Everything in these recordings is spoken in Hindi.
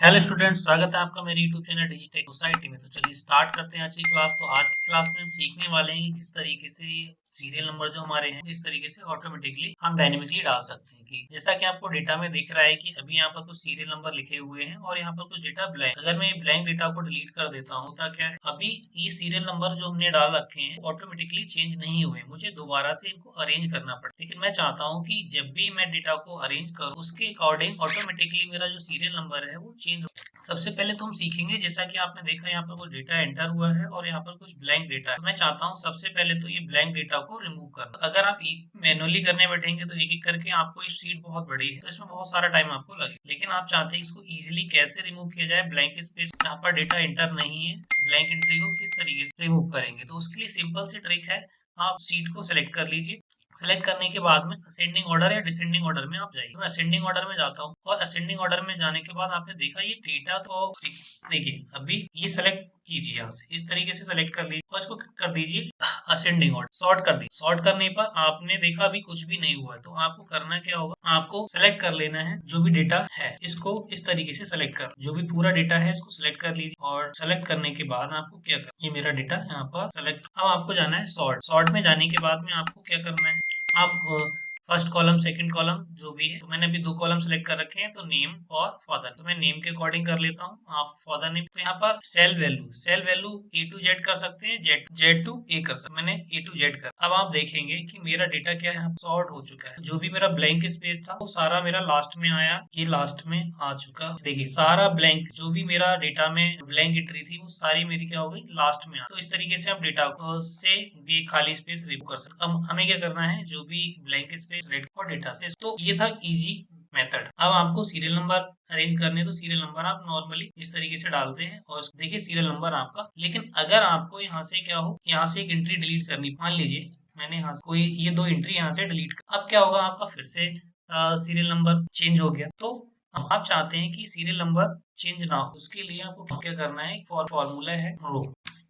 हेलो स्टूडेंट्स, स्वागत है आपका मेरे यूट्यूब चैनल डिजिटेक सोसाइटी में। तो चलिए स्टार्ट करते हैं आज की क्लास। तो आज की क्लास में हम सीखने वाले हैं कि किस तरीके से सीरियल नंबर जो हमारे हैं इस तरीके से ऑटोमेटिकली हम डायनेमिकली डाल सकते हैं। कि जैसा कि आपको डेटा में दिख रहा है कि अभी यहाँ पर कुछ सीरियल नंबर लिखे हुए हैं और यहाँ पर कुछ डेटा ब्लैंक। अगर मैं ब्लैंक डेटा को डिलीट कर देता हूँ तो क्या है, अभी ये सीरियल नंबर जो हमने डाल रखे हैं ऑटोमेटिकली चेंज नहीं हुए, मुझे दोबारा से इनको अरेंज करना पड़े। लेकिन मैं चाहता हूँ कि जब भी मैं डेटा को अरेंज करूँ उसके अकॉर्डिंग ऑटोमेटिकली मेरा जो सीरियल नंबर है वो चेंज। सबसे पहले तो हम सीखेंगे, जैसा कि आपने देखा यहाँ पर कुछ डेटा एंटर हुआ है और यहाँ पर कुछ ब्लैंक डेटा है। तो मैं चाहता हूँ सबसे पहले तो ये ब्लैंक डेटा को रिमूव करना। अगर आप मैनुअली करने बैठेंगे तो एक एक करके आपको ये शीट बहुत बड़ी है तो इसमें बहुत सारा टाइम आपको लगे। लेकिन आप चाहते हैं इसको इजिली कैसे रिमूव किया जाए, ब्लैंक स्पेस जहाँ पर डेटा एंटर नहीं है, ब्लैंक एंट्री को किस तरीके से रिमूव करेंगे। तो उसके लिए सिंपल सी ट्रिक है, आप सीट को सिलेक्ट कर लीजिए। सेलेक्ट करने के बाद में असेंडिंग ऑर्डर या डिसेंडिंग ऑर्डर में आप जाइए। तो मैं असेंडिंग ऑर्डर में जाता हूँ और असेंडिंग ऑर्डर में जाने के बाद आपने देखा ये डेटा तो देखिए अभी ये सेलेक्ट कीजिए, यहाँ से इस तरीके से सेलेक्ट कर लीजिए और इसको कर दीजिए असेंडिंग ऑर्डर, सॉर्ट कर दीजिए। सॉर्ट करने पर आपने देखा अभी कुछ भी नहीं हुआ है, तो आपको करना क्या होगा, आपको सेलेक्ट कर लेना है जो भी डेटा है, इसको इस तरीके से सेलेक्ट कर, जो भी पूरा डेटा है इसको सेलेक्ट कर लीजिए। और सेलेक्ट करने के बाद आपको क्या करना, ये मेरा डेटा यहाँ पर सेलेक्ट। अब आपको जाना है सॉर्ट। सॉर्ट में जाने के बाद में आपको क्या करना है, आप फर्स्ट कॉलम सेकंड कॉलम जो भी है, तो मैंने अभी दो कॉलम सेलेक्ट कर रखे हैं, तो नेम और फादर, तो मैं नेम के अकॉर्डिंग कर लेता हूँ। आप फादर नेम, तो यहाँ पर cell value A to Z कर सकते हैं, जेड जेड टू ए कर सकते, मैंने ए टू जेड कर। अब आप देखेंगे कि मेरा डेटा क्या है, सॉर्ट हो चुका है। जो भी मेरा ब्लैंक स्पेस था वो सारा मेरा लास्ट में आया, ये लास्ट में आ चुका। देखिए सारा ब्लैंक, जो भी मेरा डेटा में ब्लैंक एंट्री थी वो सारी मेरी क्या हो गई, लास्ट में आ। तो इस तरीके से आप डेटा से भी खाली स्पेस रिमूव कर सकते। अब हमें क्या करना है, जो भी ब्लैंक स्पेस रेड और डेटा से, तो ये था इजी मेथड। अब आपको सीरियल नंबर अरेंज करने, तो सीरियल नंबर आप नॉर्मली इस तरीके से डालते हैं और देखिए सीरियल नंबर आपका। लेकिन अगर आपको यहाँ से क्या हो, यहाँ से एक एंट्री डिलीट करनी, मान लीजिए मैंने यहाँ कोई ये दो एंट्री यहाँ से डिलीट कर, अब क्या होगा, आपका फिर से सीरियल नंबर चेंज हो गया। तो आप चाहते हैं कि सीरियल नंबर चेंज ना हो, उसके लिए आपको क्या करना है, एक फॉर्मूला है रो,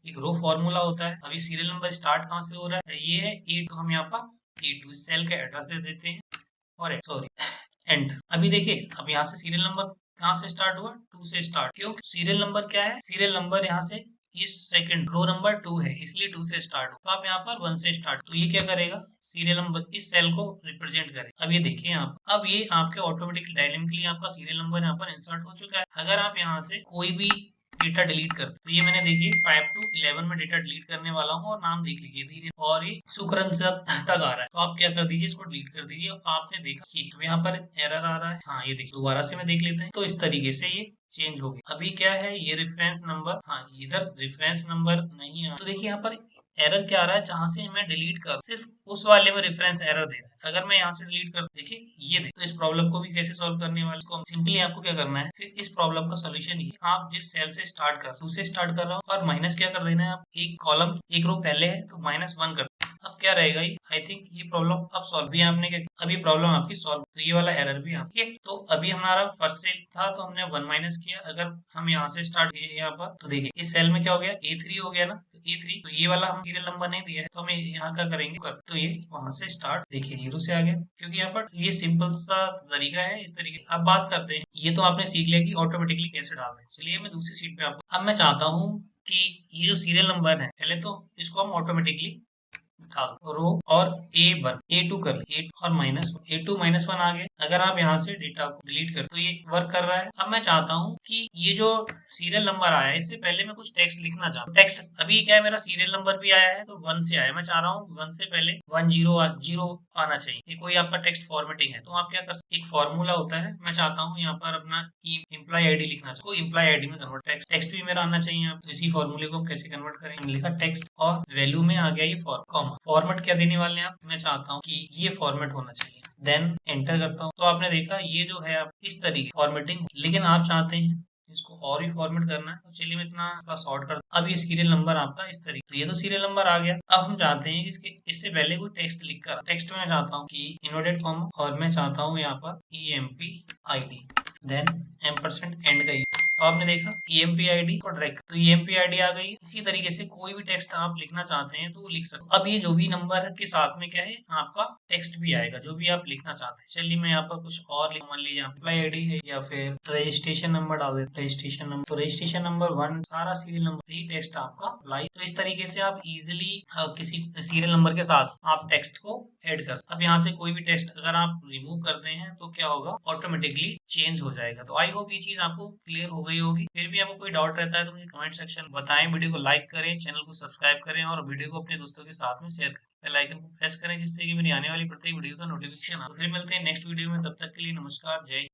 एक रो फॉर्मूला होता है। अभी सीरियल नंबर स्टार्ट कहाँ से हो रहा है, ये है ए, तो हम यहाँ पर ए टू सेल का एड्रेस दे देते हैं और सॉरी एंड। अभी देखिए अब यहाँ से सीरियल नंबर कहाँ से स्टार्ट हुआ, टू से स्टार्ट। क्यों, सीरियल नंबर क्या है, सीरियल नंबर यहाँ से इस सेकंड रो नंबर टू है इसलिए टू से स्टार्ट हो, तो आप यहाँ पर वन से स्टार्ट, तो ये क्या करेगा, सीरियल नंबर इस सेल को रिप्रेजेंट करेगा। अब ये देखिए यहाँ, अब ये आपके ऑटोमेटिकली डायनेमिकली आपका सीरियल नंबर यहाँ पर इंसर्ट हो चुका है। अगर आप यहाँ से कोई भी डेटा डिलीट करते, तो ये मैंने देखिए 5 to 11 में डेटा डिलीट करने वाला हूँ और नाम देख लीजिए धीरे, और ये शुक्रन तक आ रहा है, तो आप क्या कर दीजिए, इसको डिलीट कर दीजिए। आपने देखा कि यहाँ पर एरर आ रहा है, हाँ ये देखिए, दोबारा से मैं देख लेते हैं, तो इस तरीके से ये चेंज हो गया। अभी क्या है, ये रेफरेंस नंबर, हाँ इधर रेफरेंस नंबर नहीं है, तो देखिए यहाँ पर एरर क्या आ रहा है, जहां से मैं डिलीट कर सिर्फ उस वाले में रेफरेंस एरर दे रहा है। अगर मैं यहाँ से डिलीट कर, देखिए ये देखिए, तो इस प्रॉब्लम को भी कैसे सॉल्व करने वाले, इसको सिंपली आपको क्या करना है, फिर इस प्रॉब्लम का सोल्यूशन ही, आप जिस सेल से स्टार्ट कर, टू से स्टार्ट कर रहा हूँ और माइनस क्या कर देना है, आप एक कॉलम एक रो पहले है तो -1 कर। अब क्या रहेगा, ये आई थिंक ये प्रॉब्लम अब सॉल्व भी आपने क्या, अब ये प्रॉब्लम आपकी सॉल्व, तो ये वाला एरर भी आपके। तो अभी हमारा फर्स्ट सेल था तो हमने 1 माइनस किया। अगर हम यहाँ से स्टार्ट किए यहाँ पर, तो देखिए इस सेल में क्या हो गया, A3 हो गया ना, तो A3, तो ये वाला हम सीरियल नंबर नहीं दिया है, तो हमें यहाँ का करेंगे कर, तो ये वहां से स्टार्ट, देखिए 0 से आ गया, क्योंकि यहाँ पर ये सिंपल सा तरीका है। इस तरीके अब बात करते हैं, ये तो आपने सीख लिया कि ऑटोमेटिकली कैसे डालते हैं। चलिए मैं दूसरी सीट पे आपको, अब मैं चाहता हूँ कि ये जो सीरियल नंबर है, पहले तो इसको हम ऑटोमेटिकली डाल रो और A1 A2 कर ले, A और A2 -1 आ गया। अगर आप यहाँ से डेटा को डिलीट कर, तो ये वर्क कर रहा है। अब मैं चाहता हूँ कि ये जो सीरियल नंबर आया है इससे पहले मैं कुछ टेक्स्ट लिखना चाहता हूँ। टेक्स्ट अभी क्या है, मेरा सीरियल नंबर भी आया है तो 1 से आया, मैं चाह रहा हूँ 1 से पहले 10 आना चाहिए। ये कोई आपका टेक्स्ट फॉर्मेटिंग है, तो आप क्या कर सकते, एक फॉर्मूला होता है, मैं चाहता हूँ यहाँ पर अपना इम्प्लॉय आईडी लिखना चाहिए, इम्प्लॉय आईडी में कन्वर्ट, टेक्स्ट टेक्स्ट भी मेरा आना चाहिए। आप तो इसी फॉर्मूले को हम कैसे कन्वर्ट करेंगे, हमने लिखा टेक्स्ट और वैल्यू में आ गया ये कॉमा। फॉर्मेट क्या देने वाले हैं आप, मैं चाहता हूँ कि ये फॉर्मेट होना चाहिए, देन एंटर करता हूँ। तो आपने देखा ये जो है आप इस तरीके फॉर्मेटिंग, लेकिन आप चाहते हैं इसको और भी फॉर्मेट करना है, तो चलिए मैं इतना सॉर्ट कर। अब ये सीरियल नंबर आपका इस तरीके, तो ये तो सीरियल नंबर आ गया। अब हम चाहते हैं इसके इससे पहले कोई टेक्स्ट लिखकर, टेक्स्ट में चाहता हूँ कि इनवर्टेड कॉमा और मैं चाहता हूँ यहाँ पर EMP ID then ampersand and का तो आपने देखा ईएमपी आईडी को ड्रैग, तो ईएमपी आईडी आ गई। इसी तरीके से कोई भी टेक्स्ट आप लिखना चाहते हैं तो वो लिख सकते हो। अब ये जो भी नंबर के साथ में क्या है, आपका टेक्स्ट भी आएगा जो भी आप लिखना चाहते हैं। चलिए मैं यहाँ पर कुछ और लिख, मान लीजिए एम्प्लॉय आईडी है या फिर रजिस्ट्रेशन नंबर डाल देते, रजिस्ट्रेशन नंबर, तो रजिस्ट्रेशन नंबर 1 सारा सीरियल नंबर, यही टेक्स्ट आपका लाइक। तो इस तरीके से आप इजिली किसी सीरियल नंबर के साथ आप टेक्स्ट को ऐड कर सकते। अब यहाँ से कोई भी टेक्स्ट अगर आप रिमूव करते हैं तो क्या होगा, ऑटोमेटिकली चेंज हो जाएगा। तो आई होप ये चीज आपको क्लियर हो गई होगी। फिर भी आपको कोई डाउट रहता है तो मुझे कमेंट सेक्शन में बताएं। वीडियो को लाइक करें, चैनल को सब्सक्राइब करें और वीडियो को अपने दोस्तों के साथ में शेयर करें। बेल आइकन को प्रेस करें जिससे कि मेरी आने वाली प्रत्येक वीडियो का नोटिफिकेशन। तो फिर मिलते हैं नेक्स्ट वीडियो में, तब तक के लिए नमस्कार, जय।